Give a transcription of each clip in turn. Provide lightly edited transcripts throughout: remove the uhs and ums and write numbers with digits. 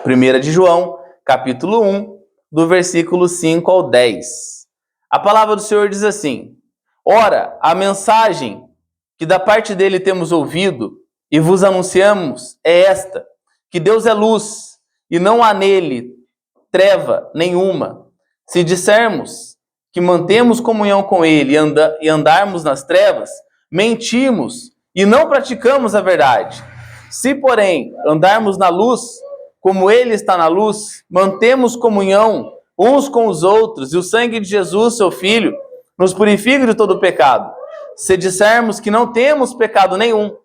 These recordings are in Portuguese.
1 de João, capítulo 1, do versículo 5 ao 10. A palavra do Senhor diz assim: Ora, a mensagem que da parte dele temos ouvido e vos anunciamos é esta, que Deus é luz e não há nele treva nenhuma. Se dissermos que mantemos comunhão com ele e andarmos nas trevas, mentimos e não praticamos a verdade. Se, porém, andarmos na luz, como ele está na luz, mantemos comunhão uns com os outros, e o sangue de Jesus, seu Filho, nos purifica de todo pecado. Se dissermos que não temos pecado nenhum,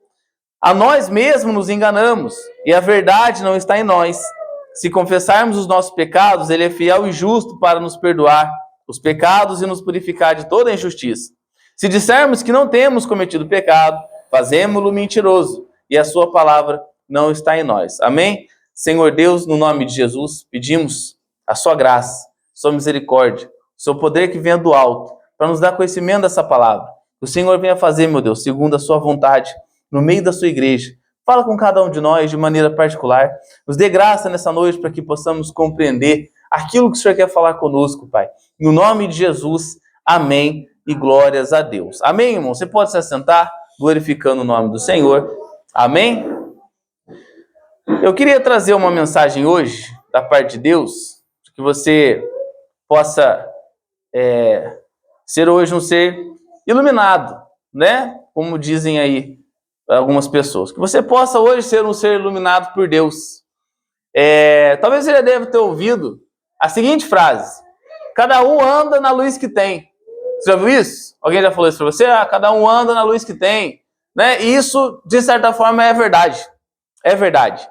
a nós mesmos nos enganamos, e a verdade não está em nós. Se confessarmos os nossos pecados, ele é fiel e justo para nos perdoar os pecados e nos purificar de toda injustiça. Se dissermos que não temos cometido pecado, fazemo-lo mentiroso, e a sua palavra não está em nós. Amém? Senhor Deus, no nome de Jesus, pedimos a sua graça, sua misericórdia, o seu poder que venha do alto, para nos dar conhecimento dessa palavra. Que o Senhor venha fazer, meu Deus, segundo a sua vontade, no meio da sua igreja. Fala com cada um de nós de maneira particular. Nos dê graça nessa noite para que possamos compreender aquilo que o Senhor quer falar conosco, Pai. No nome de Jesus, amém e glórias a Deus. Amém, irmão? Você pode se assentar, glorificando o nome do Senhor. Amém? Eu queria trazer uma mensagem hoje, da parte de Deus, que você possa ser hoje um ser iluminado, né? Como dizem aí algumas pessoas. Que você possa hoje ser um ser iluminado por Deus. Talvez você já deve ter ouvido a seguinte frase: cada um anda na luz que tem. Você já viu isso? Alguém já falou isso para você? Cada um anda na luz que tem. Né? E isso, de certa forma, é verdade. É verdade.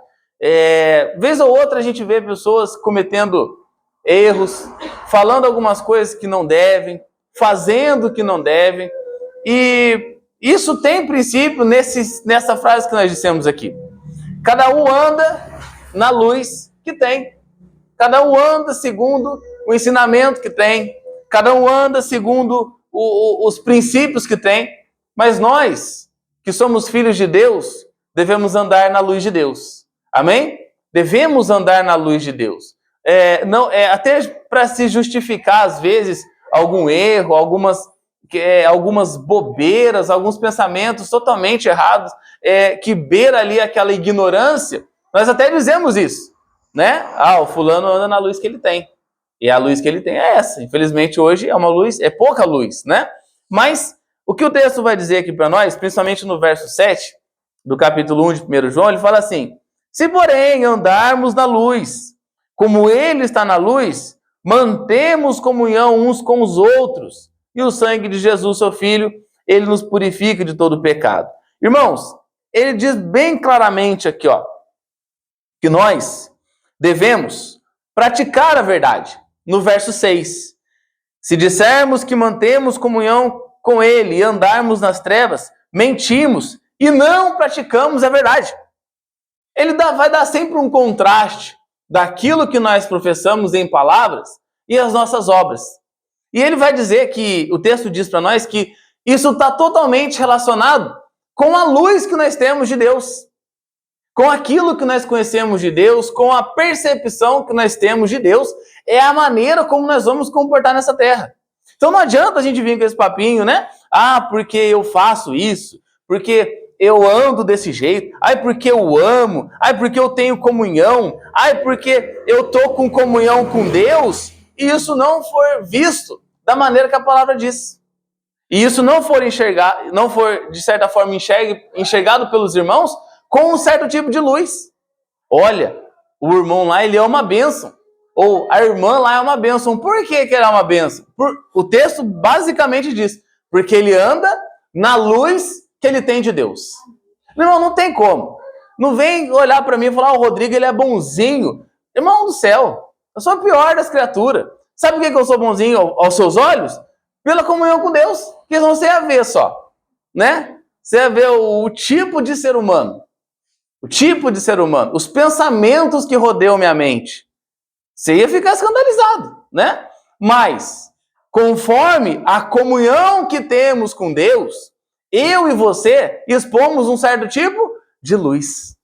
Vez ou outra a gente vê pessoas cometendo erros, falando algumas coisas que não devem, fazendo o que não devem. E isso tem princípio nessa frase que nós dissemos aqui. Cada um anda na luz que tem. Cada um anda segundo o ensinamento que tem. Cada um anda segundo os princípios que tem. Mas nós, que somos filhos de Deus, devemos andar na luz de Deus. Amém? Devemos andar na luz de Deus. Até para se justificar, às vezes, algum erro, algumas bobeiras, alguns pensamentos totalmente errados, que beira ali aquela ignorância, nós até dizemos isso, né? O fulano anda na luz que ele tem. E a luz que ele tem é essa. Infelizmente, hoje é pouca luz, né? Mas o que o texto vai dizer aqui para nós, principalmente no verso 7 do capítulo 1 de 1 João, ele fala assim: se, porém, andarmos na luz, como ele está na luz, mantemos comunhão uns com os outros, e o sangue de Jesus, seu Filho, ele nos purifica de todo pecado. Irmãos, ele diz bem claramente aqui, que nós devemos praticar a verdade. No verso 6, se dissermos que mantemos comunhão com ele e andarmos nas trevas, mentimos e não praticamos a verdade. Ele vai dar sempre um contraste daquilo que nós professamos em palavras e as nossas obras. E ele vai dizer que, o texto diz para nós que isso está totalmente relacionado com a luz que nós temos de Deus, com aquilo que nós conhecemos de Deus, com a percepção que nós temos de Deus, é a maneira como nós vamos comportar nessa terra. Então não adianta a gente vir com esse papinho, né? Porque eu faço isso, porque eu ando desse jeito, porque eu amo, porque eu tenho comunhão, porque eu tô com comunhão com Deus, e isso não for visto da maneira que a palavra diz. E isso não for de certa forma enxergado pelos irmãos com um certo tipo de luz. Olha, o irmão lá, ele é uma bênção. Ou a irmã lá é uma bênção. Por que ele é uma bênção? O texto basicamente diz: porque ele anda na luz que ele tem de Deus. Irmão, não tem como. Não vem olhar para mim e falar: o Rodrigo, ele é bonzinho. Irmão do céu, eu sou a pior das criaturas. Sabe por que eu sou bonzinho aos seus olhos? Pela comunhão com Deus. Porque você ia ver só, né? Você ia ver o tipo de ser humano. O tipo de ser humano. Os pensamentos que rodeiam minha mente. Você ia ficar escandalizado, né? Mas, conforme a comunhão que temos com Deus, eu e você expomos um certo tipo de luz.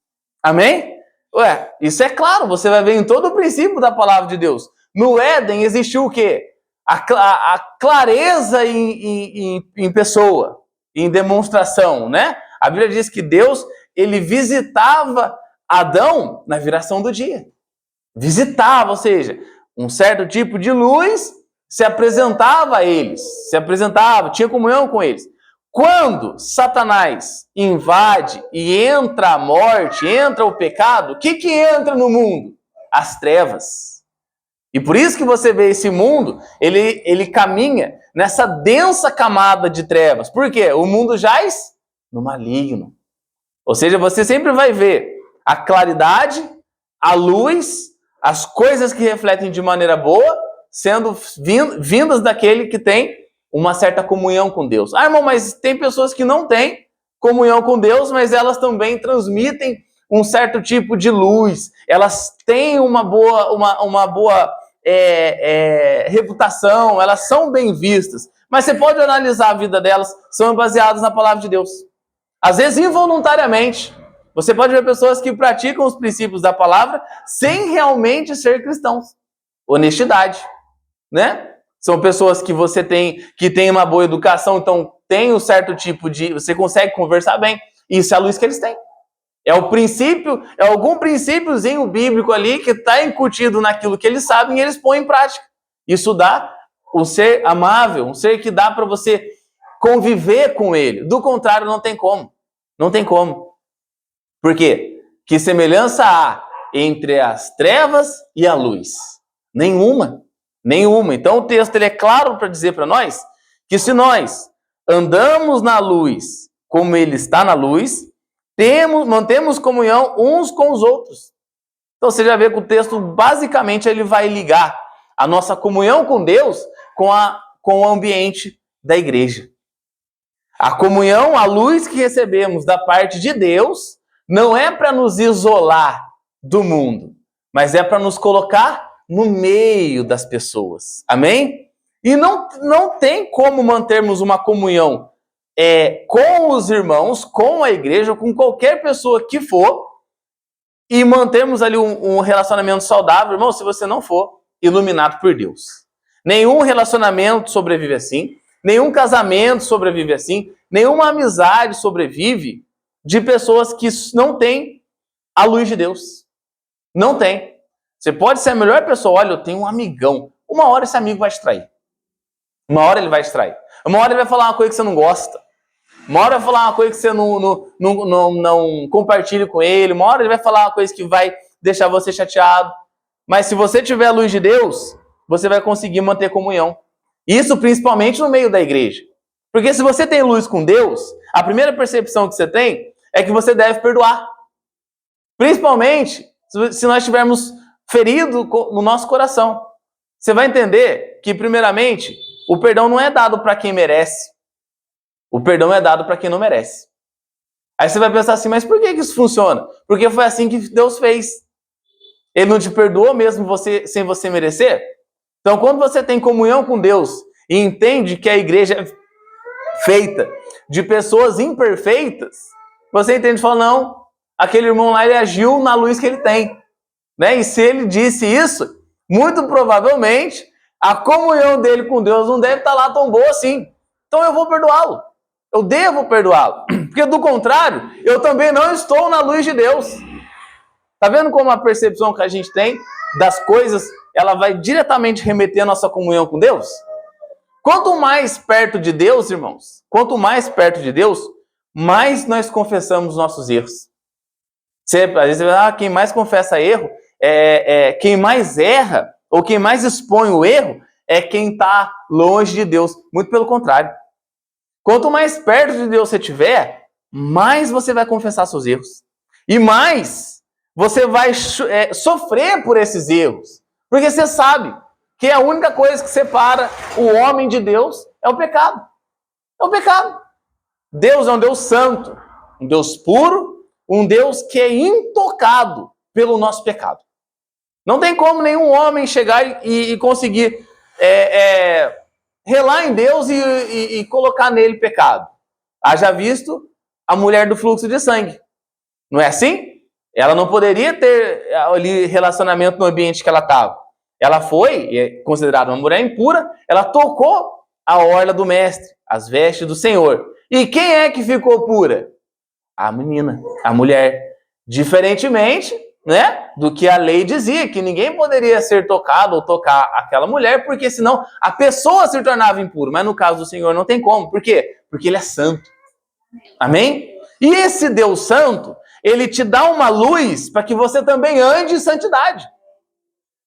Amém? Ué, isso é claro, você vai ver em todo o princípio da palavra de Deus. No Éden existiu o quê? A clareza em pessoa, em demonstração, né? A Bíblia diz que Deus, ele visitava Adão na viração do dia. Visitava, ou seja, um certo tipo de luz se apresentava a eles, se apresentava, tinha comunhão com eles. Quando Satanás invade e entra a morte, entra o pecado, o que entra no mundo? As trevas. E por isso que você vê esse mundo, ele caminha nessa densa camada de trevas. Por quê? O mundo jaz no maligno. Ou seja, você sempre vai ver a claridade, a luz, as coisas que refletem de maneira boa, sendo vindas daquele que tem uma certa comunhão com Deus. Ah, irmão, mas tem pessoas que não têm comunhão com Deus, mas elas também transmitem um certo tipo de luz. Elas têm uma boa reputação, elas são bem vistas. Mas você pode analisar a vida delas, são baseadas na palavra de Deus. Às vezes, involuntariamente. Você pode ver pessoas que praticam os princípios da palavra sem realmente ser cristãos. Honestidade, né? São pessoas que você tem, que tem uma boa educação, então tem um certo tipo de... Você consegue conversar bem. Isso é a luz que eles têm. É o princípio, é algum princípiozinho bíblico ali que está incutido naquilo que eles sabem e eles põem em prática. Isso dá um ser amável, um ser que dá para você conviver com ele. Do contrário, não tem como. Não tem como. Por quê? Que semelhança há entre as trevas e a luz? Nenhuma. Nenhuma. Então o texto ele é claro para dizer para nós que se nós andamos na luz como ele está na luz, mantemos comunhão uns com os outros. Então você já vê que o texto basicamente ele vai ligar a nossa comunhão com Deus com o ambiente da igreja. A comunhão, a luz que recebemos da parte de Deus, não é para nos isolar do mundo, mas é para nos colocar no meio das pessoas. Amém? E não tem como mantermos uma comunhão com os irmãos, com a igreja, com qualquer pessoa que for, e mantermos ali um relacionamento saudável, irmão, se você não for iluminado por Deus. Nenhum relacionamento sobrevive assim, nenhum casamento sobrevive assim, nenhuma amizade sobrevive de pessoas que não têm a luz de Deus. Não tem. Você pode ser a melhor pessoa. Olha, eu tenho um amigão. Uma hora esse amigo vai te trair. Uma hora ele vai te trair. Uma hora ele vai falar uma coisa que você não gosta. Uma hora vai falar uma coisa que você não compartilha com ele. Uma hora ele vai falar uma coisa que vai deixar você chateado. Mas se você tiver a luz de Deus, você vai conseguir manter comunhão. Isso principalmente no meio da igreja. Porque se você tem luz com Deus, a primeira percepção que você tem é que você deve perdoar. Principalmente se nós estivermos feridos no nosso coração. Você vai entender que, primeiramente, o perdão não é dado para quem merece. O perdão é dado para quem não merece. Aí você vai pensar assim, mas por que isso funciona? Porque foi assim que Deus fez. Ele não te perdoou mesmo sem você merecer? Então, quando você tem comunhão com Deus e entende que a igreja é feita de pessoas imperfeitas, você entende e fala, não, aquele irmão lá ele agiu na luz que ele tem. Né? E se ele disse isso, muito provavelmente a comunhão dele com Deus não deve estar lá tão boa assim. Então eu vou perdoá-lo. Eu devo perdoá-lo. Porque do contrário, eu também não estou na luz de Deus. Tá vendo como a percepção que a gente tem das coisas, ela vai diretamente remeter a nossa comunhão com Deus? Quanto mais perto de Deus, irmãos, quanto mais perto de Deus, mais nós confessamos nossos erros. Às vezes você vai, quem mais confessa erro, quem mais erra, ou quem mais expõe o erro, é quem está longe de Deus. Muito pelo contrário. Quanto mais perto de Deus você estiver, mais você vai confessar seus erros. E mais você vai sofrer por esses erros. Porque você sabe que a única coisa que separa o homem de Deus é o pecado. É o pecado. Deus é um Deus santo, um Deus puro, um Deus que é intocado pelo nosso pecado. Não tem como nenhum homem chegar e conseguir relar em Deus e colocar nele pecado. Haja visto a mulher do fluxo de sangue. Não é assim? Ela não poderia ter ali relacionamento no ambiente que ela estava. Ela foi, é considerada uma mulher impura, ela tocou a orla do mestre, as vestes do Senhor. E quem é que ficou pura? A menina, a mulher. Diferentemente, né, do que a lei dizia, que ninguém poderia ser tocado ou tocar aquela mulher, porque senão a pessoa se tornava impura. Mas no caso do Senhor não tem como. Por quê? Porque Ele é santo. Amém? E esse Deus santo, Ele te dá uma luz para que você também ande em santidade.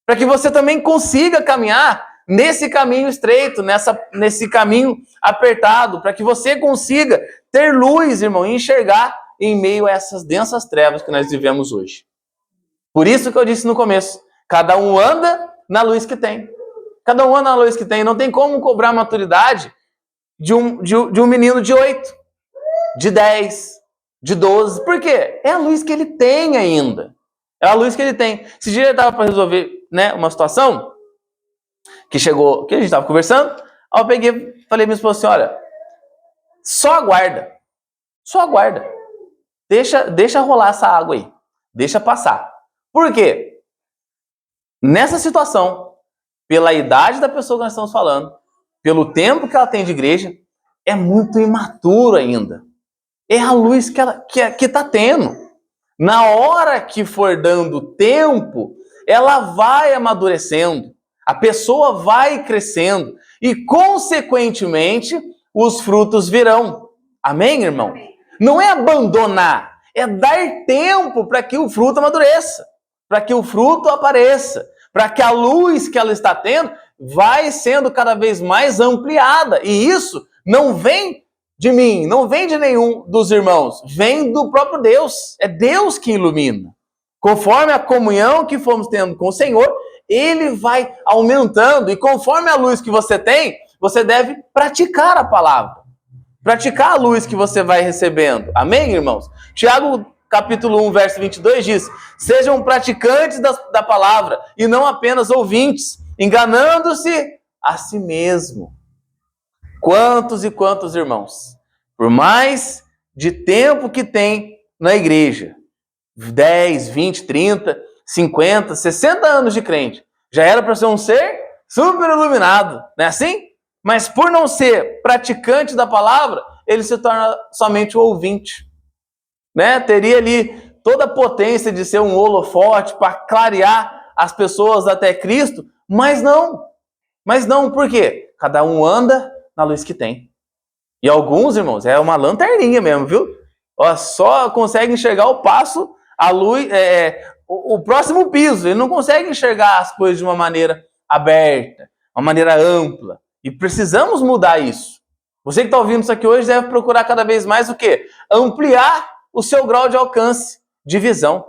Para que você também consiga caminhar nesse caminho estreito, nesse caminho apertado, para que você consiga ter luz, irmão, e enxergar em meio a essas densas trevas que nós vivemos hoje. Por isso que eu disse no começo, cada um anda na luz que tem. Cada um anda na luz que tem. Não tem como cobrar a maturidade de um menino de 8, de 10, de 12. Por quê? É a luz que ele tem ainda. É a luz que ele tem. Esse dia ele estava para resolver, né, uma situação que chegou, que a gente estava conversando. Aí eu peguei, falei pra minha esposa assim, olha, só aguarda. Só aguarda. Deixa rolar essa água aí. Deixa passar. Por quê? Nessa situação, pela idade da pessoa que nós estamos falando, pelo tempo que ela tem de igreja, é muito imaturo ainda. É a luz que está tendo. Na hora que for dando tempo, ela vai amadurecendo. A pessoa vai crescendo. E, consequentemente, os frutos virão. Amém, irmão? Não é abandonar, é dar tempo para que o fruto amadureça, para que o fruto apareça, para que a luz que ela está tendo vai sendo cada vez mais ampliada. E isso não vem de mim, não vem de nenhum dos irmãos, vem do próprio Deus. É Deus que ilumina. Conforme a comunhão que fomos tendo com o Senhor, Ele vai aumentando. E conforme a luz que você tem, você deve praticar a palavra. Praticar a luz que você vai recebendo. Amém, irmãos? Tiago, capítulo 1, verso 22 diz: sejam praticantes da palavra e não apenas ouvintes, enganando-se a si mesmo. Quantos e quantos irmãos, por mais de tempo que tem na igreja, 10, 20, 30, 50, 60 anos de crente, já era para ser um ser super iluminado, não é assim? Mas por não ser praticante da palavra, ele se torna somente um ouvinte, né? Teria ali toda a potência de ser um holofote para clarear as pessoas até Cristo, mas não. Mas não, por quê? Cada um anda na luz que tem. E alguns, irmãos, é uma lanterninha mesmo, viu? Ó, só consegue enxergar o passo, a luz, o próximo piso. Ele não consegue enxergar as coisas de uma maneira aberta, uma maneira ampla. E precisamos mudar isso. Você que está ouvindo isso aqui hoje deve procurar cada vez mais o quê? Ampliar o seu grau de alcance, de visão.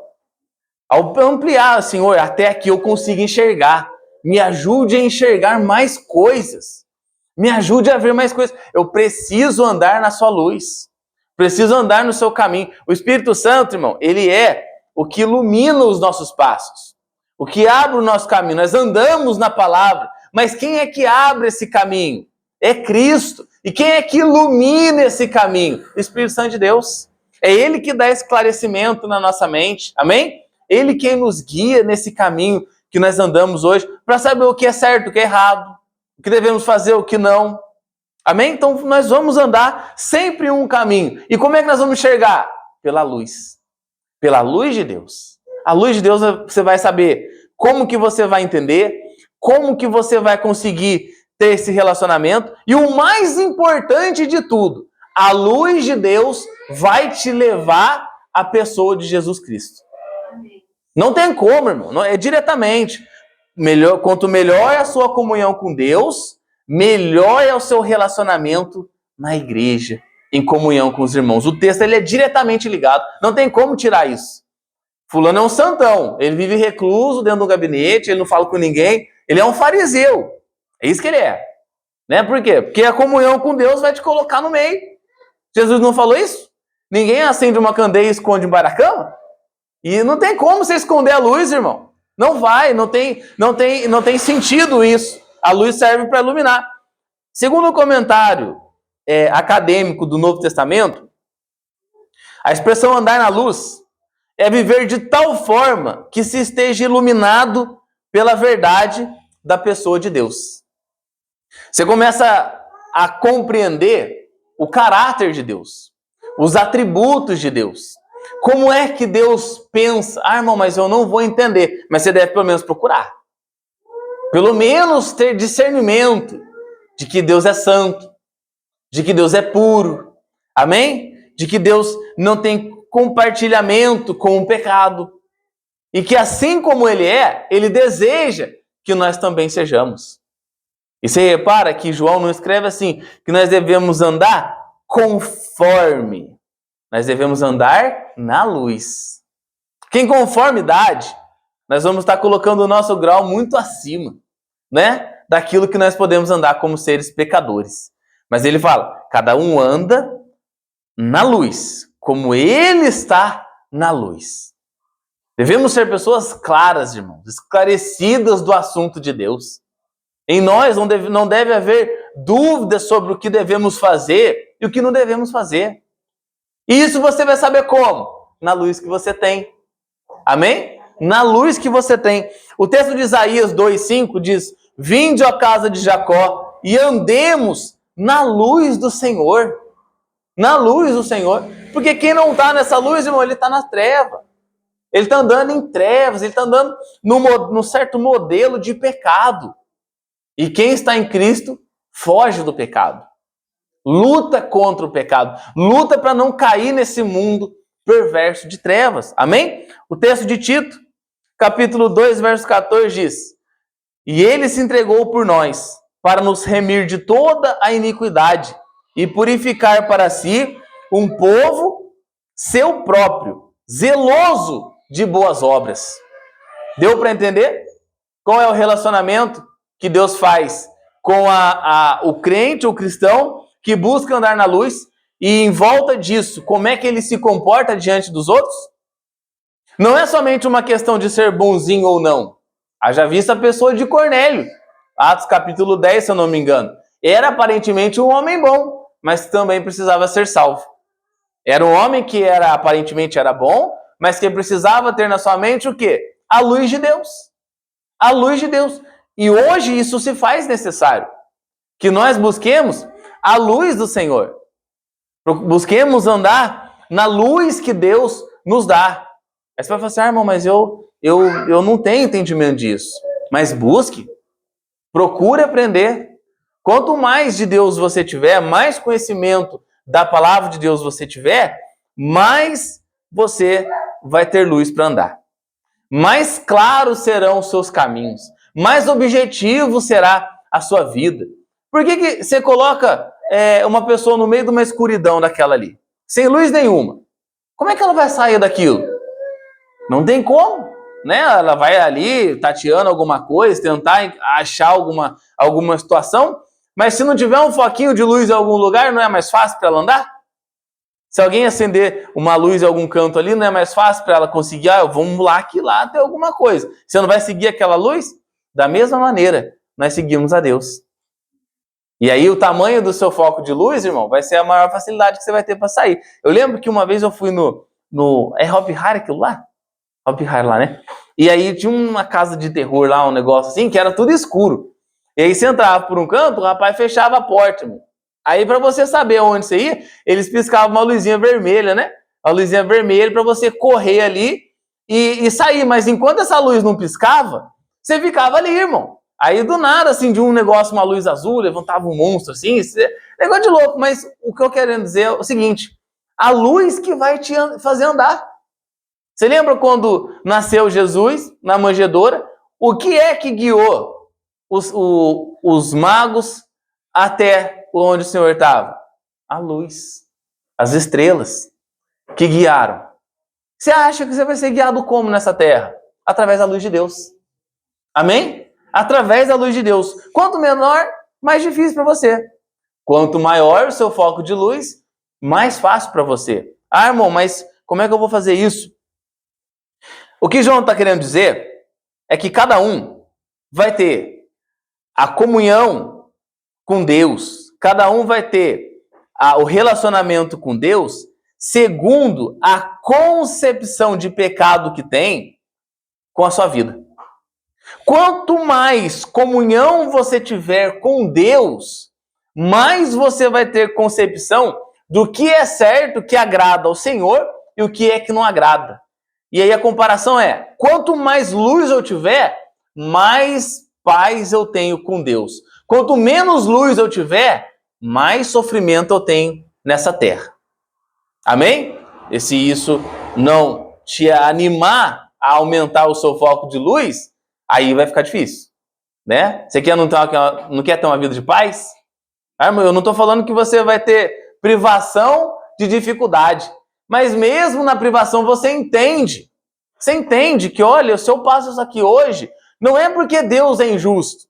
Ampliar, Senhor, até aqui eu consigo enxergar. Me ajude a enxergar mais coisas. Me ajude a ver mais coisas. Eu preciso andar na sua luz. Preciso andar no seu caminho. O Espírito Santo, irmão, ele é o que ilumina os nossos passos. O que abre o nosso caminho. Nós andamos na palavra. Mas quem é que abre esse caminho? É Cristo. E quem é que ilumina esse caminho? O Espírito Santo de Deus. É Ele que dá esclarecimento na nossa mente. Amém? Ele quem nos guia nesse caminho que nós andamos hoje para saber o que é certo, o que é errado, o que devemos fazer, o que não. Amém? Então nós vamos andar sempre um caminho. E como é que nós vamos enxergar? Pela luz. Pela luz de Deus. A luz de Deus você vai saber como que você vai entender, como que você vai conseguir ter esse relacionamento. E o mais importante de tudo, a luz de Deus vai te levar à pessoa de Jesus Cristo. Não tem como, irmão. Não, é diretamente. Quanto melhor é a sua comunhão com Deus, melhor é o seu relacionamento na igreja, em comunhão com os irmãos. O texto ele é diretamente ligado. Não tem como tirar isso. Fulano é um santão. Ele vive recluso dentro do gabinete, ele não fala com ninguém. Ele é um fariseu. É isso que ele é. Né? Por quê? Porque a comunhão com Deus vai te colocar no meio. Jesus não falou isso? Ninguém acende uma candeia e esconde embaixo da cama? E não tem como você esconder a luz, irmão. Não vai, não tem sentido isso. A luz serve para iluminar. Segundo o comentário acadêmico do Novo Testamento, a expressão andar na luz é viver de tal forma que se esteja iluminado pela verdade da pessoa de Deus. Você começa a compreender o caráter de Deus, os atributos de Deus. Como é que Deus pensa? Ah, irmão, mas eu não vou entender. Mas você deve pelo menos procurar. Pelo menos ter discernimento de que Deus é santo, de que Deus é puro. Amém? De que Deus não tem compartilhamento com o pecado. E que assim como Ele deseja que nós também sejamos. E você repara que João não escreve assim, que nós devemos andar conforme. Nós devemos andar na luz. Porque em conformidade, nós vamos estar colocando o nosso grau muito acima, né? Daquilo que nós podemos andar como seres pecadores. Mas ele fala, cada um anda na luz, como ele está na luz. Devemos ser pessoas claras, irmãos, esclarecidas do assunto de Deus. Em nós não deve haver dúvidas sobre o que devemos fazer e o que não devemos fazer. E isso você vai saber como? Na luz que você tem. Amém? Na luz que você tem. O texto de Isaías 2,5 diz, vinde, ó casa de Jacó, e andemos na luz do Senhor. Na luz do Senhor. Porque quem não está nessa luz, irmão, ele está na treva. Ele está andando em trevas, ele está andando num certo modelo de pecado. E quem está em Cristo, foge do pecado. Luta contra o pecado. Luta para não cair nesse mundo perverso de trevas. Amém? O texto de Tito, capítulo 2, verso 14 diz, e ele se entregou por nós, para nos remir de toda a iniquidade e purificar para si um povo seu próprio, zeloso de boas obras. Deu para entender? Qual é o relacionamento que Deus faz com o crente, o cristão, que busca andar na luz, e em volta disso, como é que ele se comporta diante dos outros? Não é somente uma questão de ser bonzinho ou não. Haja vista a pessoa de Cornélio, Atos capítulo 10, se eu não me engano. Era aparentemente um homem bom, mas também precisava ser salvo. Era um homem que aparentemente era bom, mas que precisava ter na sua mente o quê? A luz de Deus. A luz de Deus. E hoje isso se faz necessário. Que nós busquemos a luz do Senhor. Busquemos andar na luz que Deus nos dá. Aí você vai falar assim, irmão, mas eu não tenho entendimento disso. Mas busque. Procure aprender. Quanto mais de Deus você tiver, mais conhecimento da palavra de Deus você tiver, mais você vai ter luz para andar. Mais claros serão os seus caminhos. Mais objetivo será a sua vida. Por que você coloca uma pessoa no meio de uma escuridão daquela ali? Sem luz nenhuma. Como é que ela vai sair daquilo? Não tem como, né? Ela vai ali tateando alguma coisa, tentar achar alguma situação, mas se não tiver um foquinho de luz em algum lugar, não é mais fácil para ela andar? Se alguém acender uma luz em algum canto ali, não é mais fácil para ela conseguir, vamos lá que lá tem alguma coisa. Você não vai seguir aquela luz? Da mesma maneira, nós seguimos a Deus. E aí o tamanho do seu foco de luz, irmão, vai ser a maior facilidade que você vai ter para sair. Eu lembro que uma vez eu fui no Hopi Hari aquilo lá? Hopi Hari lá, né? E aí tinha uma casa de terror lá, um negócio assim, que era tudo escuro. E aí você entrava por um canto, o rapaz fechava a porta, irmão. Aí para você saber onde você ia, eles piscavam uma luzinha vermelha, né? Uma luzinha vermelha para você correr ali e sair. Mas enquanto essa luz não piscava, você ficava ali, irmão. Aí do nada, assim, de um negócio, uma luz azul, levantava um monstro, assim, negócio de louco. Mas o que eu quero dizer é o seguinte, a luz que vai te fazer andar. Você lembra quando nasceu Jesus na manjedoura? O que é que guiou os magos até onde o Senhor estava? A luz, as estrelas que guiaram. Você acha que você vai ser guiado como nessa terra? Através da luz de Deus. Amém? Através da luz de Deus. Quanto menor, mais difícil para você. Quanto maior o seu foco de luz, mais fácil para você. Ah, irmão, mas como é que eu vou fazer isso? O que João está querendo dizer é que cada um vai ter a comunhão com Deus. Cada um vai ter o relacionamento com Deus segundo a concepção de pecado que tem com a sua vida. Quanto mais comunhão você tiver com Deus, mais você vai ter concepção do que é certo, que agrada ao Senhor e o que é que não agrada. E aí a comparação é, quanto mais luz eu tiver, mais paz eu tenho com Deus. Quanto menos luz eu tiver, mais sofrimento eu tenho nessa terra. Amém? E se isso não te animar a aumentar o seu foco de luz, aí vai ficar difícil, né? Você não quer ter uma vida de paz? Eu não estou falando que você vai ter privação de dificuldade, mas mesmo na privação você entende. Você entende que, olha, se eu passo isso aqui hoje, não é porque Deus é injusto,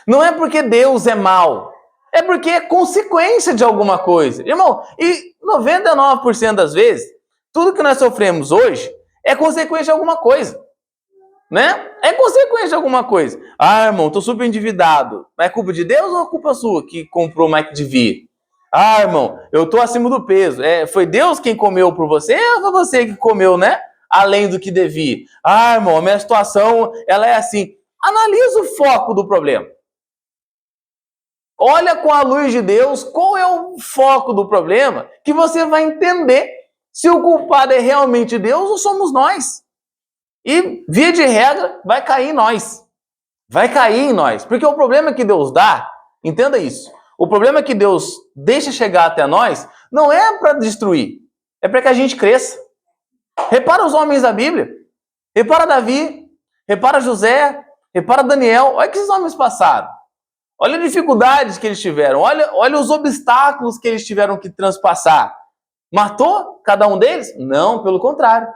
não é porque Deus é mau, é porque é consequência de alguma coisa. Irmão, e 99% das vezes, tudo que nós sofremos hoje é consequência de alguma coisa, né? É consequência de alguma coisa. Ah, irmão, tô super endividado. É culpa de Deus ou é culpa sua que comprou mais que devia? Ah, irmão, eu tô acima do peso. Foi Deus quem comeu por você ou foi você que comeu, né? Além do que devia. Ah, irmão, a minha situação, ela é assim. Analisa o foco do problema. Olha com a luz de Deus qual é o foco do problema, que você vai entender se o culpado é realmente Deus ou somos nós. E, via de regra, vai cair em nós. Vai cair em nós. Porque o problema que Deus dá, entenda isso, o problema que Deus deixa chegar até nós não é para destruir, é para que a gente cresça. Repara os homens da Bíblia. Repara Davi, repara José, repara Daniel. Olha o que esses homens passaram. Olha as dificuldades que eles tiveram. Olha os obstáculos que eles tiveram que transpassar. Matou cada um deles? Não, pelo contrário,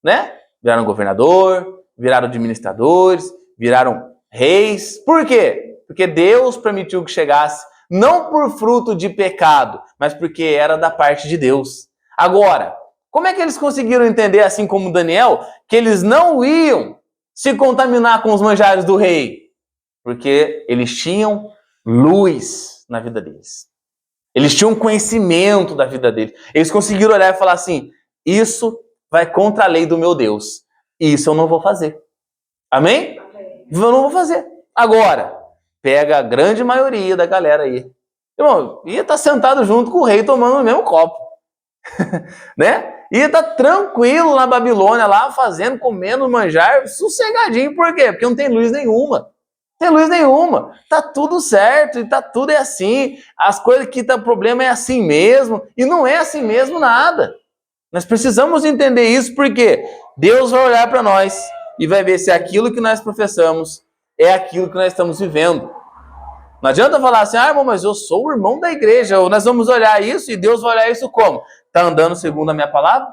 né? Viraram governador, viraram administradores, viraram reis. Por quê? Porque Deus permitiu que chegasse, não por fruto de pecado, mas porque era da parte de Deus. Agora, como é que eles conseguiram entender, assim como Daniel, que eles não iam se contaminar com os manjares do rei? Porque eles tinham luz na vida deles. Eles tinham conhecimento da vida deles. Eles conseguiram olhar e falar assim, isso vai contra a lei do meu Deus. Isso eu não vou fazer. Amém? Eu não vou fazer. Agora, pega a grande maioria da galera aí. Irmão, ia estar sentado junto com o rei tomando o mesmo copo. Né? Ia estar tranquilo na Babilônia lá, fazendo, comendo manjar, sossegadinho. Por quê? Porque não tem luz nenhuma. Tem luz nenhuma. Tá tudo certo e tá tudo é assim. As coisas que tá problema é assim mesmo. E não é assim mesmo nada. Nós precisamos entender isso porque Deus vai olhar para nós e vai ver se aquilo que nós professamos é aquilo que nós estamos vivendo. Não adianta falar assim, irmão, mas eu sou o irmão da igreja. Ou nós vamos olhar isso e Deus vai olhar isso como? Tá andando segundo a minha palavra?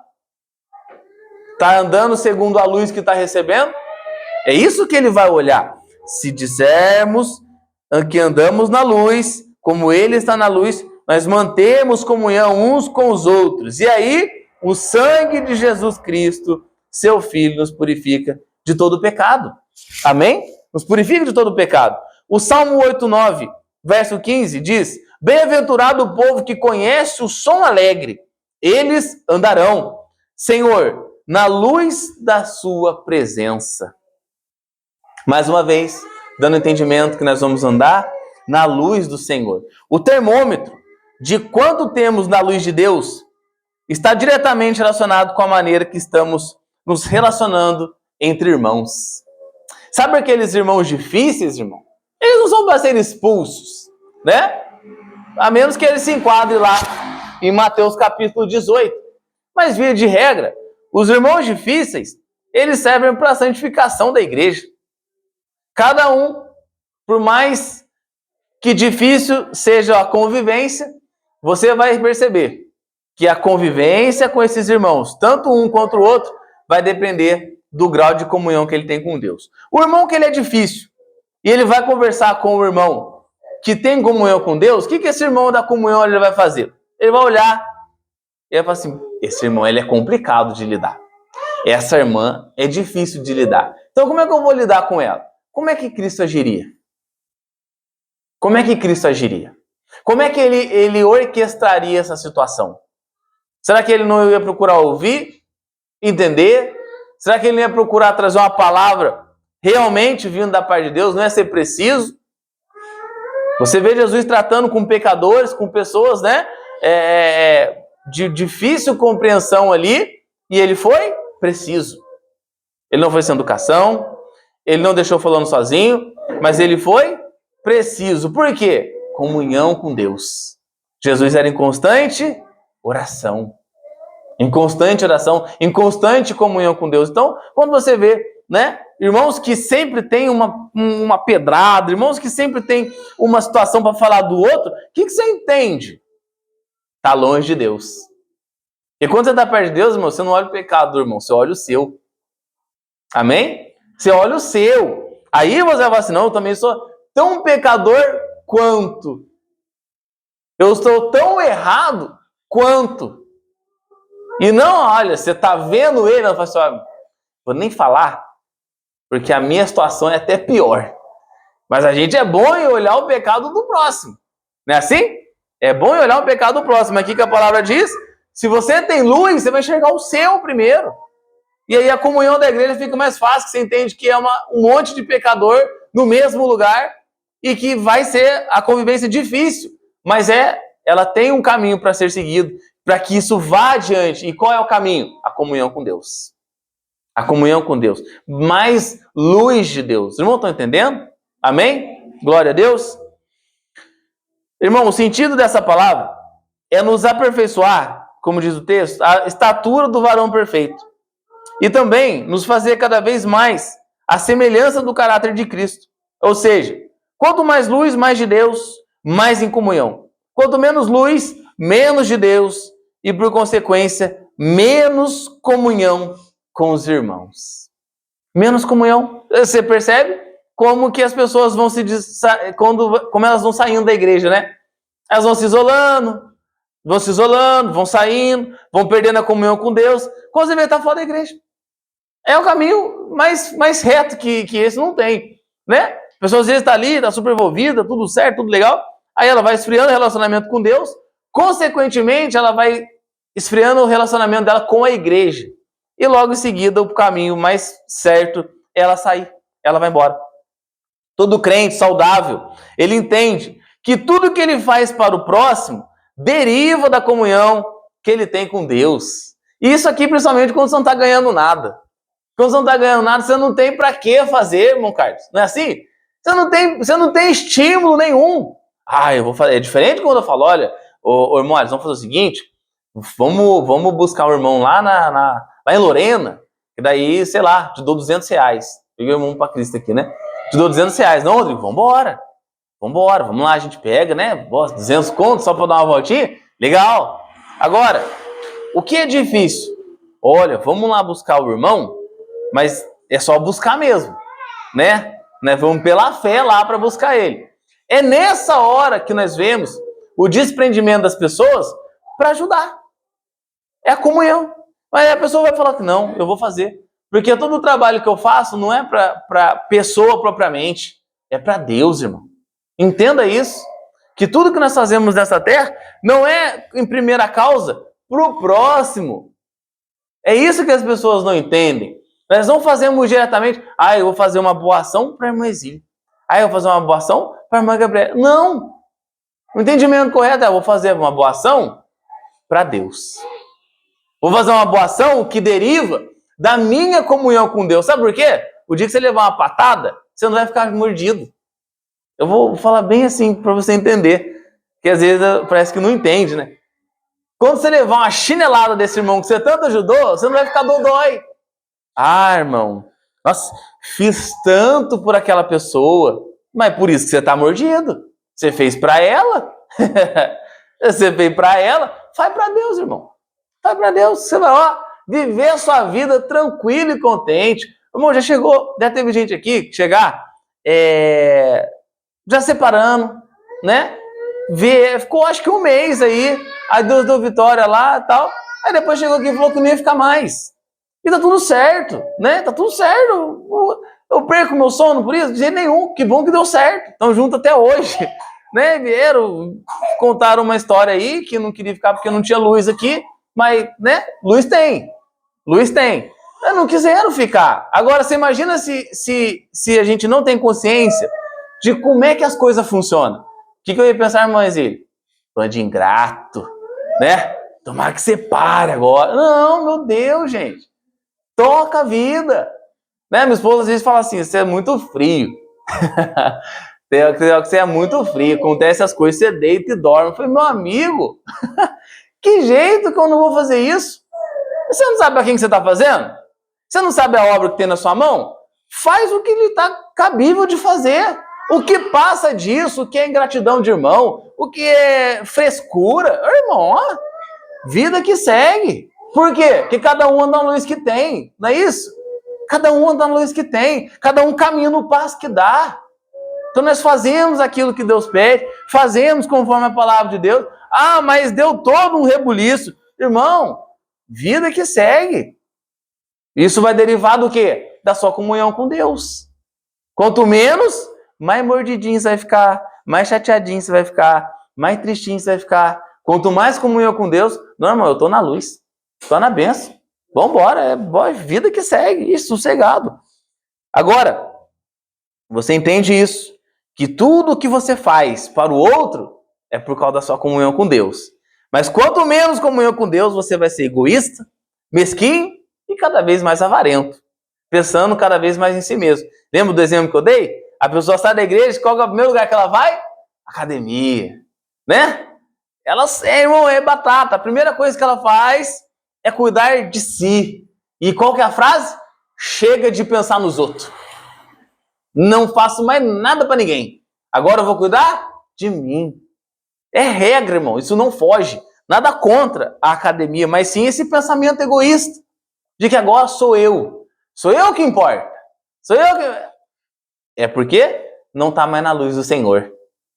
Tá andando segundo a luz que está recebendo? É isso que ele vai olhar. Se dissermos que andamos na luz, como ele está na luz, nós mantemos comunhão uns com os outros. E aí, o sangue de Jesus Cristo, seu Filho, nos purifica de todo pecado. Amém? Nos purifica de todo pecado. O Salmo 8:9, verso 15, diz, bem-aventurado o povo que conhece o som alegre. Eles andarão, Senhor, na luz da sua presença. Mais uma vez, dando entendimento que nós vamos andar na luz do Senhor. O termômetro de quanto temos na luz de Deus está diretamente relacionado com a maneira que estamos nos relacionando entre irmãos. Sabe aqueles irmãos difíceis, irmão? Eles não são para serem expulsos, né? A menos que eles se enquadrem lá em Mateus capítulo 18. Mas, via de regra, os irmãos difíceis, eles servem para a santificação da igreja. Cada um, por mais que difícil seja a convivência, você vai perceber que a convivência com esses irmãos, tanto um quanto o outro, vai depender do grau de comunhão que ele tem com Deus. O irmão que ele é difícil, e ele vai conversar com o irmão que tem comunhão com Deus, o que esse irmão da comunhão ele vai fazer? Ele vai olhar e vai falar assim, esse irmão ele é complicado de lidar. Essa irmã é difícil de lidar. Então como é que eu vou lidar com ela? Como é que Cristo agiria? Como é que Cristo agiria? Como é que ele orquestraria essa situação? Será que ele não ia procurar ouvir, entender? Será que ele não ia procurar trazer uma palavra realmente vindo da parte de Deus? Não ia ser preciso? Você vê Jesus tratando com pecadores, com pessoas, né, de difícil compreensão ali, e ele foi preciso. Ele não foi sem educação, ele não deixou falando sozinho, mas ele foi preciso. Por quê? Comunhão com Deus. Jesus era em constante oração. Em constante oração, em constante comunhão com Deus. Então, quando você vê, né, irmãos que sempre tem uma pedrada, irmãos que sempre tem uma situação para falar do outro, o que você entende? Está longe de Deus. E quando você está perto de Deus, irmão, você não olha o pecado do irmão, você olha o seu. Amém? Você olha o seu. Aí você vai falar assim, não, eu também sou tão pecador quanto. Eu estou tão errado quanto. E não, olha, você está vendo ele, ela fala assim, olha, vou nem falar, porque a minha situação é até pior. Mas a gente é bom em olhar o pecado do próximo. Não é assim? É bom em olhar o pecado do próximo. Aqui que a palavra diz, se você tem luz, você vai enxergar o seu primeiro. E aí a comunhão da igreja fica mais fácil, que você entende que é um monte de pecador no mesmo lugar e que vai ser a convivência difícil, mas ela tem um caminho para ser seguido, para que isso vá adiante. E qual é o caminho? A comunhão com Deus. A comunhão com Deus. Mais luz de Deus. Irmão, estão entendendo? Amém? Glória a Deus. Irmão, o sentido dessa palavra é nos aperfeiçoar, como diz o texto, a estatura do varão perfeito. E também nos fazer cada vez mais a semelhança do caráter de Cristo. Ou seja, quanto mais luz, mais de Deus, mais em comunhão. Quanto menos luz, menos de Deus e, por consequência, menos comunhão com os irmãos. Menos comunhão. Você percebe como que as pessoas vão como elas vão saindo da igreja, né? Elas vão se isolando, vão saindo, vão perdendo a comunhão com Deus. Quando você vê, está fora da igreja. É o caminho mais reto que esse não tem, né? A pessoa às vezes está ali, está super envolvida, tudo certo, tudo legal. Aí ela vai esfriando o relacionamento com Deus. Consequentemente, ela vai esfriando o relacionamento dela com a igreja. E logo em seguida, o caminho mais certo é ela sair. Ela vai embora. Todo crente saudável, ele entende que tudo que ele faz para o próximo deriva da comunhão que ele tem com Deus. E isso aqui, principalmente, quando você não está ganhando nada. Quando você não está ganhando nada, você não tem para que fazer, irmão Carlos. Não é assim? Você não tem estímulo nenhum. Eu vou fazer. É diferente quando eu falo, olha, irmão, vamos fazer o seguinte, vamos buscar o irmão lá em Lorena, e daí, sei lá, te dou R$200. Peguei o irmão para Cristo aqui, né? Te dou R$200. Não, Rodrigo, vambora, vamos lá, a gente pega, né? 200 contos só para dar uma voltinha? Legal. Agora, o que é difícil? Olha, vamos lá buscar o irmão, mas é só buscar mesmo, né? Vamos pela fé lá para buscar ele. É nessa hora que nós vemos o desprendimento das pessoas para ajudar. É a comunhão. Mas a pessoa vai falar que não, eu vou fazer. Porque todo o trabalho que eu faço não é para pessoa propriamente, é para Deus, irmão. Entenda isso. Que tudo que nós fazemos nessa terra não é em primeira causa para o próximo. É isso que as pessoas não entendem. Nós não fazemos diretamente, eu vou fazer uma boa ação para a irmã Exília. Eu vou fazer uma boa ação para a irmã Gabriela. Não! O entendimento correto é, eu vou fazer uma boa ação para Deus. Vou fazer uma boa ação que deriva da minha comunhão com Deus. Sabe por quê? O dia que você levar uma patada, você não vai ficar mordido. Eu vou falar bem assim para você entender. Que às vezes parece que não entende, né? Quando você levar uma chinelada desse irmão que você tanto ajudou, você não vai ficar dodói. Irmão, nossa, fiz tanto por aquela pessoa, mas por isso que você está mordido. Você fez para ela. Você fez para ela. Faz para Deus, irmão. Faz para Deus. Você vai, viver a sua vida tranquilo e contente. Irmão, já teve gente aqui que chegar, já separando, né? Ficou acho que um mês aí Deus deu vitória lá e tal. Aí depois chegou aqui e falou que não ia ficar mais. E tá tudo certo, né? Tá tudo certo. Eu perco meu sono por isso? De jeito nenhum. Que bom que deu certo. Estão juntos até hoje. Né? Vieram, contaram uma história aí que não queria ficar porque não tinha luz aqui. Mas, né? Luz tem. Luz tem. Mas não quiseram ficar. Agora, você imagina se a gente não tem consciência de como é que as coisas funcionam. O que eu ia pensar, irmão Exílio? Bando de ingrato, né? Tomara que você pare agora. Não, meu Deus, gente. Toca a vida. Né? Minha esposa às vezes fala assim, você é muito frio. Você é muito frio. Acontece as coisas, você deita e dorme. Eu falei, meu amigo, que jeito que eu não vou fazer isso? Você não sabe para quem que você está fazendo? Você não sabe a obra que tem na sua mão? Faz o que lhe está cabível de fazer. O que passa disso, o que é ingratidão de irmão, o que é frescura. Irmão, ó, vida que segue. Por quê? Porque cada um anda na luz que tem, não é isso? Cada um anda na luz que tem, cada um caminha no passo que dá. Então nós fazemos aquilo que Deus pede, fazemos conforme a palavra de Deus. Ah, mas deu todo um rebuliço. Irmão, vida que segue. Isso vai derivar do quê? Da sua comunhão com Deus. Quanto menos, mais mordidinho você vai ficar, mais chateadinho você vai ficar, mais tristinho você vai ficar. Quanto mais comunhão com Deus, não, irmão, eu estou na luz, estou na bênção. Vambora, é vida que segue, isso, sossegado. Agora, você entende isso, que tudo que você faz para o outro é por causa da sua comunhão com Deus. Mas quanto menos comunhão com Deus, você vai ser egoísta, mesquinho e cada vez mais avarento, pensando cada vez mais em si mesmo. Lembra do exemplo que eu dei? A pessoa sai da igreja, qual é o primeiro lugar que ela vai? Academia, né? Ela, irmão, é batata. A primeira coisa que ela faz é cuidar de si. E qual que é a frase? Chega de pensar nos outros. Não faço mais nada para ninguém. Agora eu vou cuidar de mim. É regra, irmão. Isso não foge. Nada contra a academia, mas sim esse pensamento egoísta de que agora sou eu. Sou eu que importa. Sou eu que... É porque não está mais na luz do Senhor.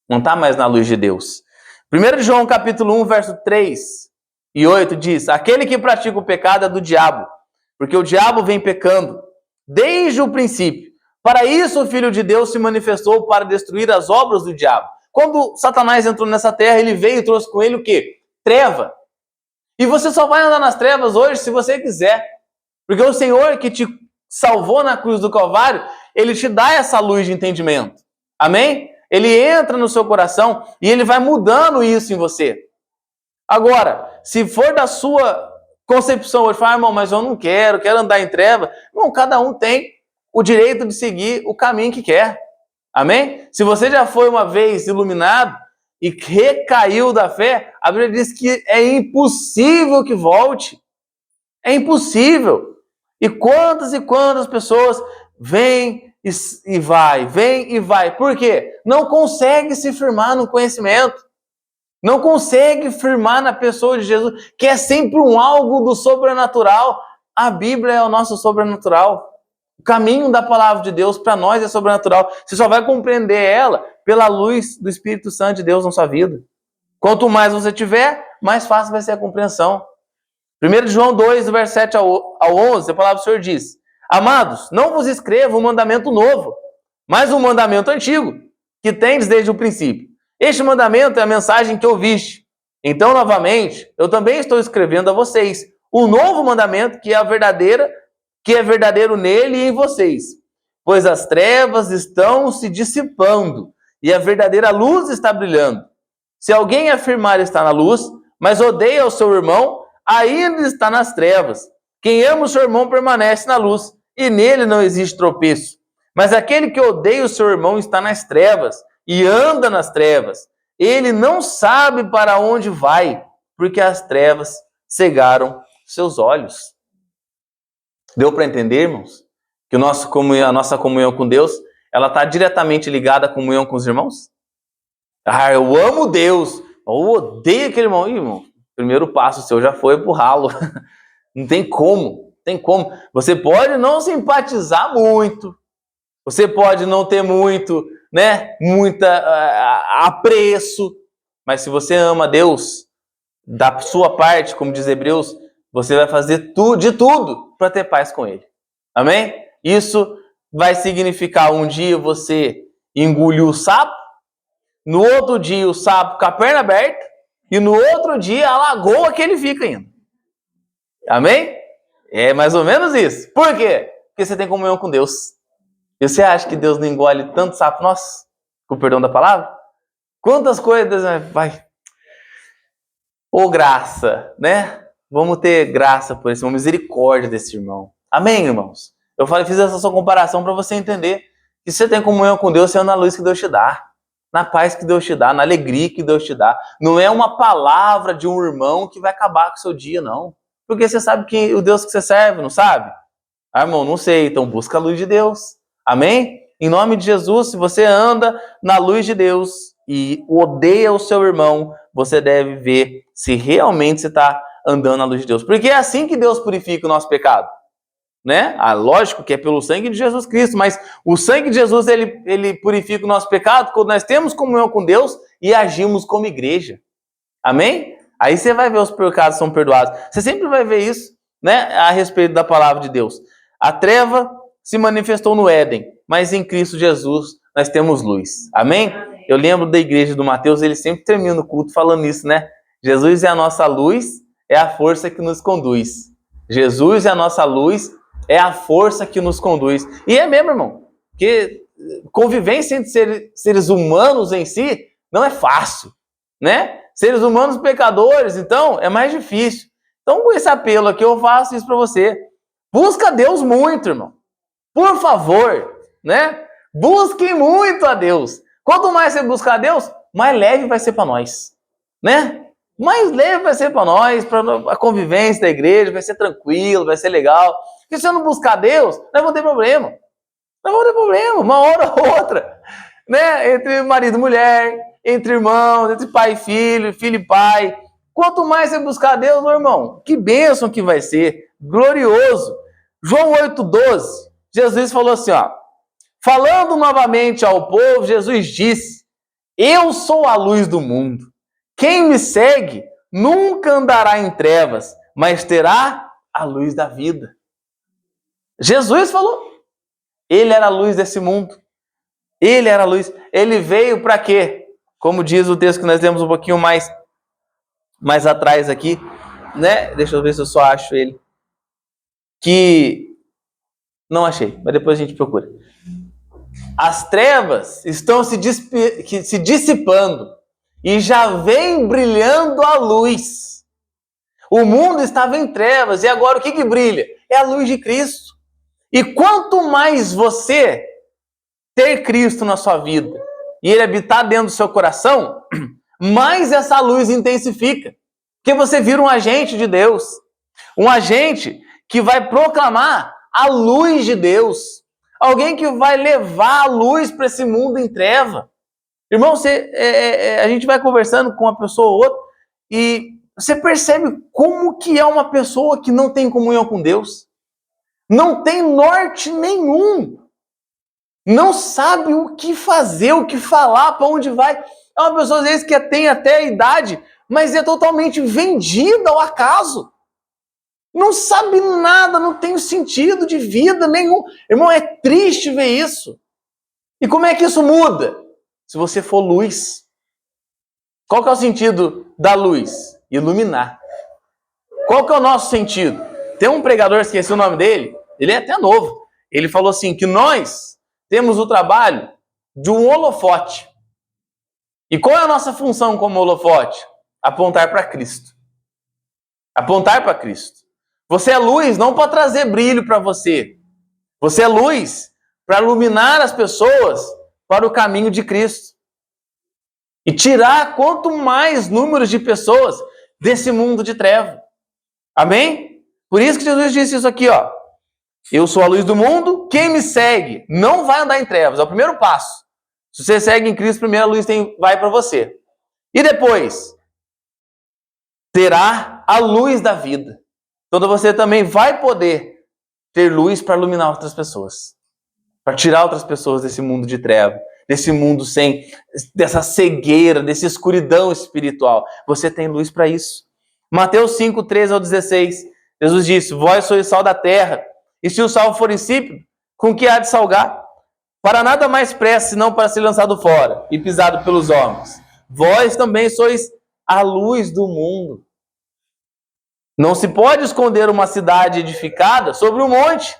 Não está mais na luz de Deus. 1 João capítulo 1, verso 3 e 8 diz: aquele que pratica o pecado é do diabo, porque o diabo vem pecando desde o princípio. Para isso o Filho de Deus se manifestou para destruir as obras do diabo. Quando Satanás entrou nessa terra, ele veio e trouxe com ele o quê? Treva. E você só vai andar nas trevas hoje se você quiser. Porque o Senhor que te salvou na cruz do Calvário, ele te dá essa luz de entendimento. Amém? Ele entra no seu coração e ele vai mudando isso em você. Agora, se for da sua concepção hoje, fala, irmão, mas eu não quero andar em treva. Irmão, cada um tem o direito de seguir o caminho que quer. Amém? Se você já foi uma vez iluminado e recaiu da fé, a Bíblia diz que é impossível que volte. É impossível. E quantas pessoas vêm e vai. Por quê? Não consegue se firmar no conhecimento. Não consegue firmar na pessoa de Jesus, que é sempre um algo do sobrenatural. A Bíblia é o nosso sobrenatural. O caminho da palavra de Deus para nós é sobrenatural. Você só vai compreender ela pela luz do Espírito Santo de Deus na sua vida. Quanto mais você tiver, mais fácil vai ser a compreensão. 1 João 2, do verso 7 ao 11, a palavra do Senhor diz: amados, não vos escrevo um mandamento novo, mas um mandamento antigo, que tendes desde o princípio. Este mandamento é a mensagem que ouviste. Então, novamente, eu também estou escrevendo a vocês um novo mandamento que é verdadeiro nele e em vocês. Pois as trevas estão se dissipando e a verdadeira luz está brilhando. Se alguém afirmar estar na luz, mas odeia o seu irmão, ainda está nas trevas. Quem ama o seu irmão permanece na luz, e nele não existe tropeço. Mas aquele que odeia o seu irmão está nas trevas, e anda nas trevas. Ele não sabe para onde vai, porque as trevas cegaram seus olhos. Deu para entender, irmãos? Que a nossa comunhão com Deus, ela está diretamente ligada à comunhão com os irmãos? Ah, eu amo Deus, eu odeio aquele irmão. Irmão, o primeiro passo seu já foi pro ralo. Não tem como. Você pode não simpatizar muito, você pode não ter muito apreço, mas se você ama Deus, da sua parte, como diz Hebreus, você vai fazer de tudo para ter paz com Ele. Amém? Isso vai significar um dia você engolir o sapo, no outro dia o sapo com a perna aberta, e no outro dia a lagoa que ele fica indo. Amém? É mais ou menos isso. Por quê? Porque você tem comunhão com Deus. E você acha que Deus não engole tanto sapo nosso? Com o perdão da palavra? Quantas coisas vai... Ô graça, né? Vamos ter graça por esse irmão, misericórdia desse irmão. Amém, irmãos? Eu fiz essa sua comparação para você entender que se você tem comunhão com Deus, você é na luz que Deus te dá, na paz que Deus te dá, na alegria que Deus te dá. Não é uma palavra de um irmão que vai acabar com o seu dia, não. Porque você sabe que o Deus que você serve, não sabe? Ah, irmão, não sei, então busca a luz de Deus. Amém? Em nome de Jesus, se você anda na luz de Deus e odeia o seu irmão, você deve ver se realmente você está andando na luz de Deus. Porque é assim que Deus purifica o nosso pecado. Né? Lógico que é pelo sangue de Jesus Cristo, mas o sangue de Jesus ele purifica o nosso pecado quando nós temos comunhão com Deus e agimos como igreja. Amém? Aí você vai ver os pecados são perdoados. Você sempre vai ver isso, né? A respeito da palavra de Deus. A treva se manifestou no Éden, mas em Cristo Jesus nós temos luz. Amém? Eu lembro da igreja do Mateus, ele sempre termina o culto falando isso, né? Jesus é a nossa luz, é a força que nos conduz. Jesus é a nossa luz, é a força que nos conduz. E é mesmo, irmão, porque convivência entre seres humanos em si não é fácil, né? Seres humanos pecadores, então, é mais difícil. Então, com esse apelo aqui, eu faço isso para você. Busca Deus muito, irmão. Por favor, né? Busque muito a Deus. Quanto mais você buscar a Deus, mais leve vai ser para nós, né? Mais leve vai ser para nós, para a convivência da igreja, vai ser tranquilo, vai ser legal. Porque se eu não buscar Deus, nós vamos ter problema. Nós vamos ter problema, uma hora ou outra. Né? Entre marido e mulher, entre irmãos, entre pai e filho e pai. Quanto mais você buscar Deus, meu irmão, que bênção que vai ser. Glorioso. João 8,12, Jesus falou assim, ó. Falando novamente ao povo, Jesus disse, eu sou a luz do mundo. Quem me segue nunca andará em trevas, mas terá a luz da vida. Jesus falou. Ele era a luz desse mundo. Ele era a luz. Ele veio para quê? Como diz o texto que nós lemos um pouquinho mais atrás aqui, né? Deixa eu ver se eu só acho ele. Que não achei, mas depois a gente procura. As trevas estão se dissipando e já vem brilhando a luz. O mundo estava em trevas e agora o que brilha? É a luz de Cristo. E quanto mais você ter Cristo na sua vida e Ele habitar dentro do seu coração, mais essa luz intensifica. Porque você vira um agente de Deus. Um agente que vai proclamar a luz de Deus. Alguém que vai levar a luz para esse mundo em treva. Irmão, a gente vai conversando com uma pessoa ou outra e você percebe como que é uma pessoa que não tem comunhão com Deus. Não tem norte nenhum. Não sabe o que fazer, o que falar, para onde vai. É uma pessoa, às vezes, que tem até a idade, mas é totalmente vendida ao acaso. Não sabe nada, não tem sentido de vida nenhum. Irmão, é triste ver isso. E como é que isso muda? Se você for luz. Qual que é o sentido da luz? Iluminar. Qual que é o nosso sentido? Tem um pregador, esqueci o nome dele, ele é até novo. Ele falou assim, que nós temos o trabalho de um holofote. E qual é a nossa função como holofote? Apontar para Cristo. Apontar para Cristo. Você é luz não para trazer brilho para você. Você é luz para iluminar as pessoas para o caminho de Cristo. E tirar quanto mais números de pessoas desse mundo de treva. Amém? Por isso que Jesus disse isso aqui, ó. Eu sou a luz do mundo, quem me segue não vai andar em trevas. É o primeiro passo. Se você segue em Cristo, a primeira luz vai para você. E depois, terá a luz da vida. Então você também vai poder ter luz para iluminar outras pessoas. Para tirar outras pessoas desse mundo de treva. Desse mundo dessa cegueira, dessa escuridão espiritual. Você tem luz para isso. Mateus 5, 13 ao 16. Jesus disse, vós sois sal da terra. E se o sal for insípido, com que há de salgar? Para nada mais presta, senão para ser lançado fora e pisado pelos homens. Vós também sois a luz do mundo. Não se pode esconder uma cidade edificada sobre um monte,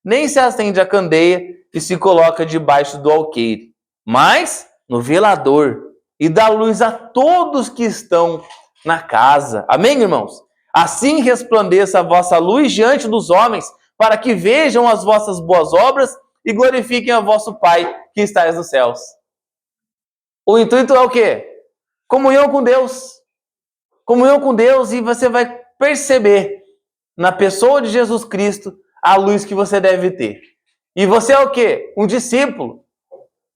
nem se acende a candeia e se coloca debaixo do alqueire, mas no velador, e dá luz a todos que estão na casa. Amém, irmãos? Assim resplandeça a vossa luz diante dos homens, para que vejam as vossas boas obras e glorifiquem a vosso Pai que estais nos céus. O intuito é o quê? Comunhão com Deus. Comunhão com Deus, e você vai perceber na pessoa de Jesus Cristo a luz que você deve ter. E você é o quê? Um discípulo.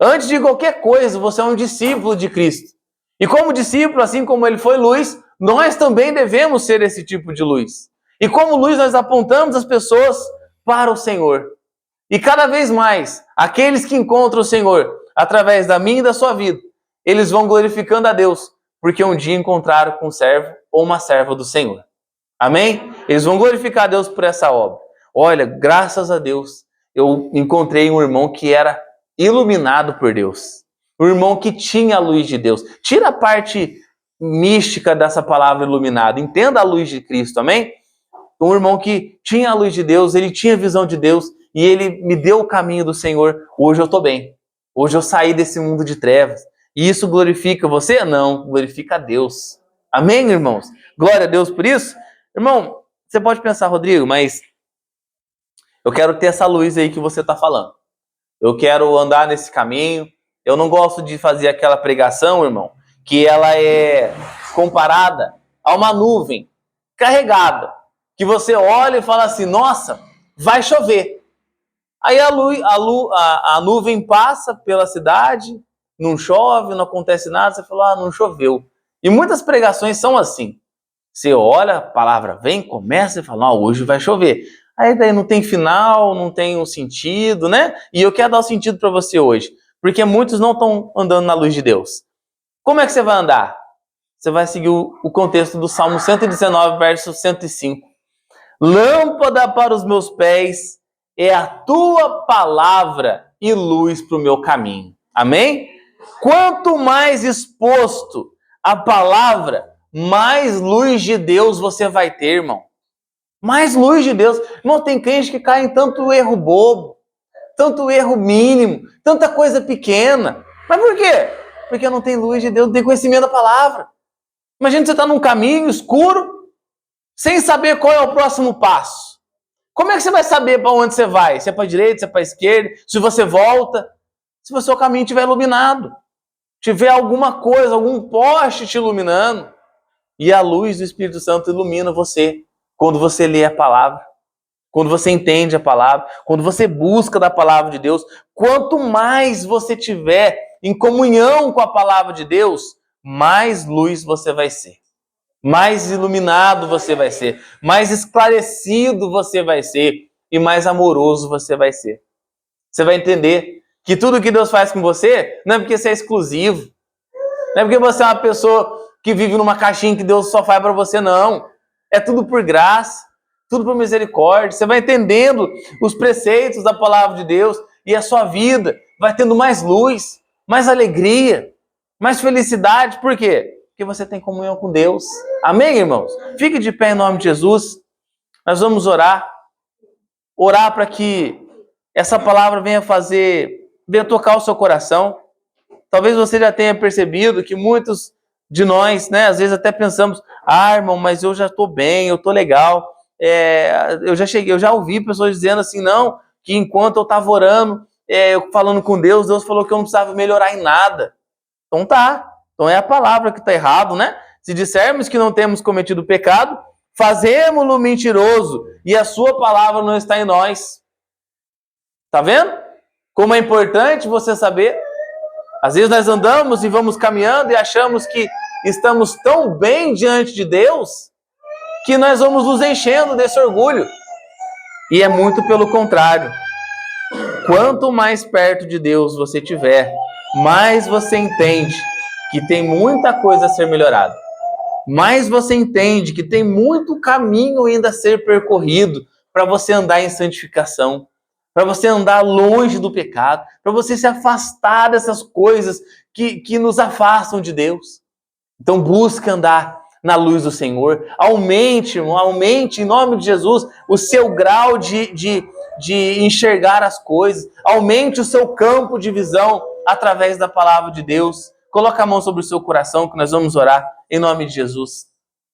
Antes de qualquer coisa, você é um discípulo de Cristo. E como discípulo, assim como ele foi luz, nós também devemos ser esse tipo de luz. E como luz, nós apontamos as pessoas para o Senhor. E cada vez mais, aqueles que encontram o Senhor através da minha e da sua vida, eles vão glorificando a Deus, porque um dia encontraram com um servo ou uma serva do Senhor. Amém? Eles vão glorificar a Deus por essa obra. Olha, graças a Deus, eu encontrei um irmão que era iluminado por Deus. Um irmão que tinha a luz de Deus. Tira a parte mística dessa palavra iluminado. Entenda a luz de Cristo, amém? Um irmão que tinha a luz de Deus, ele tinha a visão de Deus e ele me deu o caminho do Senhor. Hoje eu estou bem. Hoje eu saí desse mundo de trevas. E isso glorifica você? Não, glorifica a Deus. Amém, irmãos? Glória a Deus por isso. Irmão, você pode pensar, Rodrigo, mas eu quero ter essa luz aí que você está falando. Eu quero andar nesse caminho. Eu não gosto de fazer aquela pregação, irmão, que ela é comparada a uma nuvem carregada, que você olha e fala assim, nossa, vai chover. Aí a nuvem passa pela cidade, não chove, não acontece nada, você fala, não choveu. E muitas pregações são assim. Você olha, a palavra vem, começa e fala, hoje vai chover. Aí daí não tem final, não tem um sentido, né? E eu quero dar o sentido para você hoje, porque muitos não estão andando na luz de Deus. Como é que você vai andar? Você vai seguir o contexto do Salmo 119, verso 105. Lâmpada para os meus pés é a tua palavra e luz para o meu caminho. Amém? Quanto mais exposto à palavra, mais luz de Deus você vai ter, irmão. Mais luz de Deus. Não tem crente que cai em tanto erro bobo, tanto erro mínimo, tanta coisa pequena. Mas por quê? Porque não tem luz de Deus, não tem conhecimento da palavra. Imagina você estar num caminho escuro, sem saber qual é o próximo passo. Como é que você vai saber para onde você vai? Se é para a direita, se é para a esquerda, se você volta? Se o seu caminho estiver iluminado, tiver alguma coisa, algum poste te iluminando, e a luz do Espírito Santo ilumina você quando você lê a palavra, quando você entende a palavra, quando você busca da palavra de Deus. Quanto mais você tiver em comunhão com a palavra de Deus, mais luz você vai ser. Mais iluminado você vai ser, mais esclarecido você vai ser e mais amoroso você vai ser. Você vai entender que tudo que Deus faz com você não é porque você é exclusivo, não é porque você é uma pessoa que vive numa caixinha que Deus só faz para você, não. É tudo por graça, tudo por misericórdia. Você vai entendendo os preceitos da palavra de Deus e a sua vida vai tendo mais luz, mais alegria, mais felicidade. Por quê? Porque você tem comunhão com Deus. Amém, irmãos? Fique de pé em nome de Jesus. Nós vamos orar. Orar para que essa palavra venha tocar o seu coração. Talvez você já tenha percebido que muitos de nós, né, às vezes até pensamos, irmão, mas eu já estou bem, eu estou legal. Eu já ouvi pessoas dizendo assim, não, que enquanto eu estava orando, eu falando com Deus, Deus falou que eu não precisava melhorar em nada. Então tá. Então é a palavra que está errado, né? Se dissermos que não temos cometido pecado, fazemos-lo mentiroso e a sua palavra não está em nós. Tá vendo? Como é importante você saber. Às vezes nós andamos e vamos caminhando e achamos que estamos tão bem diante de Deus que nós vamos nos enchendo desse orgulho. E é muito pelo contrário. Quanto mais perto de Deus você estiver, mais você entende que tem muita coisa a ser melhorada. Mais você entende que tem muito caminho ainda a ser percorrido para você andar em santificação, para você andar longe do pecado, para você se afastar dessas coisas que nos afastam de Deus. Então busque andar na luz do Senhor. Aumente, irmão, aumente em nome de Jesus o seu grau de enxergar as coisas. Aumente o seu campo de visão através da palavra de Deus. Coloca a mão sobre o seu coração que nós vamos orar em nome de Jesus.